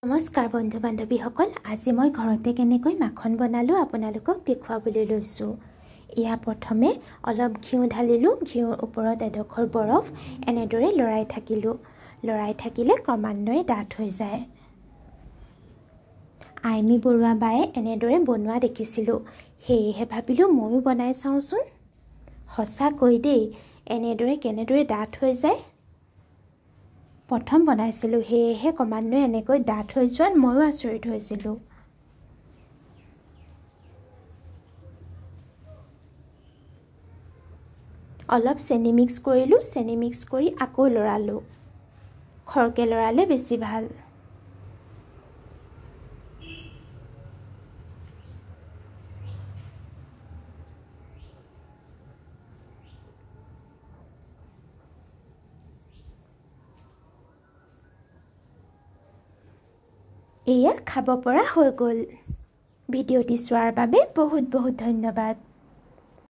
নমস্কাৰ বন্ধু বান্ধৱীসকল, আজি মই ঘৰতে কেনেকৈ মাখন বনালোঁ আপোনালোকক দেখুৱাবলৈ লৈছোঁ। ইয়া প্ৰথমে অলপ ঘিউ ঢালিলোঁ। ঘিউৰ ওপৰত এডোখৰ বৰফ এনেদৰে লৰাই থাকিলোঁ। লৰাই থাকিলে ক্ৰমান্বয়ে ডাঠ হৈ যায়। আইমি বৰুৱা বায়ে এনেদৰে বনোৱা দেখিছিলোঁ, সেয়েহে ভাবিলোঁ ময়ো বনাই চাওঁচোন। সঁচাকৈ দেই, এনেদৰে কেনেদৰে ডাঠ হৈ যায়। প্ৰথম বনাইছিলোঁ, সেয়েহে ক্ৰমান্বয়ে এনেকৈ ডাঠ হৈ যোৱাত ময়ো আচৰিত হৈছিলোঁ। অলপ চেনি মিক্স কৰিলোঁ। চেনি মিক্স কৰি আকৌ লৰালোঁ। খৰকৈ লৰালে বেছি ভাল। এয়া খাব পৰা হৈ গ'ল। ভিডিঅ'টি চোৱাৰ বাবে বহুত বহুত ধন্যবাদ।